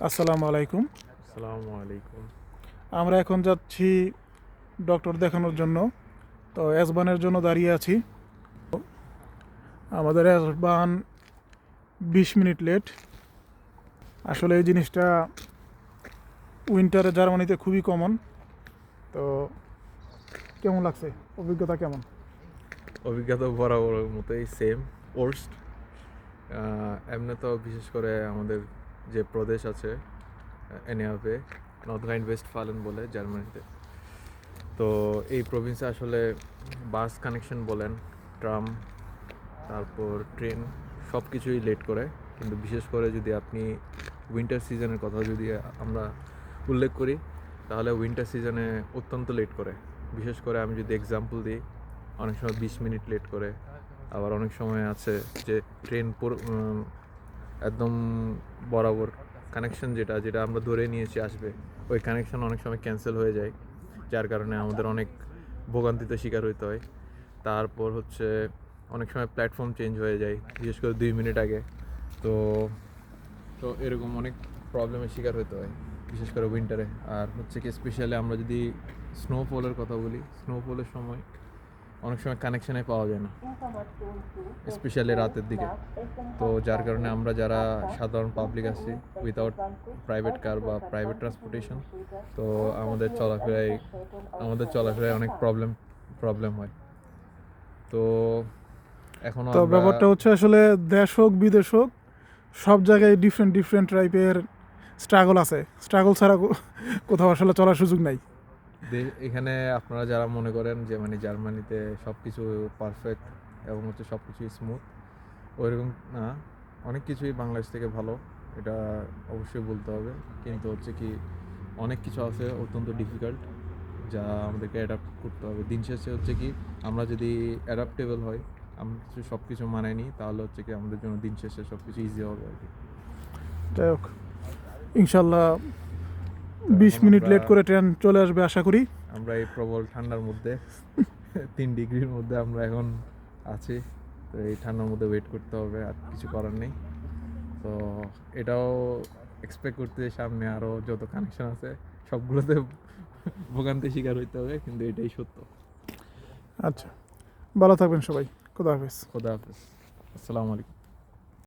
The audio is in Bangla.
আসসালামু আলাইকুম। আসসালামু আলাইকুম। আমরা এখন যাচ্ছি ডক্টর দেখানোর জন্য। তো এসবানের জন্য দাঁড়িয়ে আছি। আমাদের এসবান 20 মিনিট লেট। আসলে এই জিনিসটা উইন্টারে জার্মানিতে খুবই কমন। তো কেমন লাগছে, অভিজ্ঞতা কেমন? অভিজ্ঞতা বরাবর মতোই সেম, ওর্স্ট। এমনি তো বিশেষ করে আমাদের যে প্রদেশ আছে এনএআরভে, নর্থ রাইন ওয়েস্ট ফালেন বলে জার্মানিতে। তো এই প্রভিন্সে আসলে বাস কানেকশন বলেন, ট্রাম, তারপর ট্রেন, সব কিছুই লেট করে। কিন্তু বিশেষ করে যদি আপনি উইন্টার সিজনের কথা যদি আমরা উল্লেখ করি, তাহলে উইন্টার সিজনে অত্যন্ত লেট করে। বিশেষ করে আমি যদি এক্সাম্পল দিই, অনেক সময় 20 মিনিট লেট করে। আবার অনেক সময় আছে যে ট্রেন একদম বরাবর কানেকশন যেটা যেটা আমরা ধরে নিয়েছি আসবে, ওই কানেকশন অনেক সময় ক্যান্সেল হয়ে যায়, যার কারণে আমাদের অনেক ভোগান্তিতে শিকার হইতে হয়। তারপর হচ্ছে অনেক সময় প্ল্যাটফর্ম চেঞ্জ হয়ে যায়, বিশেষ করে 2 মিনিট আগে। তো তো এরকম অনেক প্রবলেমের শিকার হতে হয়, বিশেষ করে উইন্টারে। আর হচ্ছে কি স্পেশালি আমরা যদি স্নোফলের কথা বলি, স্নোফলের সময় অনেক সময় কানেকশানে পাওয়া যায় না, স্পেশালি রাতের দিকে। তো যার কারণে আমরা যারা সাধারণ পাবলিক আছি, উইথাউট প্রাইভেট কার বা প্রাইভেট ট্রান্সপোর্টেশন, তো আমাদের চলাফেরায় অনেক প্রবলেম হয়। তো এখনও তো আমরা ব্যাপারটা হচ্ছে আসলে দেশ হোক বিদেশ হোক, সব জায়গায় ডিফারেন্ট ডিফারেন্ট টাইপের স্ট্রাগল আছে। স্ট্রাগল ছাড়া কোথাও আসলে চলার সুযোগ নাই। এখানে আপনারা যারা মনে করেন যে মানে জার্মানিতে সব কিছু পারফেক্ট এবং হচ্ছে সব কিছুই স্মুথ, ওইরকম না। অনেক কিছুই বাংলাদেশ থেকে ভালো, এটা অবশ্যই বলতে হবে। কিন্তু হচ্ছে কি অনেক কিছু আছে অত্যন্ত ডিফিকাল্ট, যা আমাদেরকে অ্যাডাপ্ট করতে হবে। দিন শেষে হচ্ছে কি আমরা যদি অ্যাডাপ্টেবল হয়, আমরা সব কিছু মানায় নিই, তাহলে হচ্ছে কি আমাদের জন্য দিন শেষে সব কিছু ইজি হবে আর কি। যাই হোক, ইনশাল্লাহ তো 20 এখন মিনিট আমরা লেট করে ট্রেন চলে আসবে আশা করি। আমরা এই প্রবল ঠান্ডার মধ্যে 3 ডিগ্রির মধ্যে আমরা এখন আছি। তো এই ঠান্ডার মধ্যে ওয়েট করতে হবে, আর কিছু করার নেই। তো এটাও এক্সপেক্ট করতে যে সামনে আরও যত কানেকশন আছে সবগুলোতে ভোগান্তি শিকার হইতে হবে, কিন্তু এটাই সত্য। আচ্ছা, ভালো থাকবেন সবাই। খোদা হাফেজ। খোদা হাফেজ। আসসালামু আলাইকুম।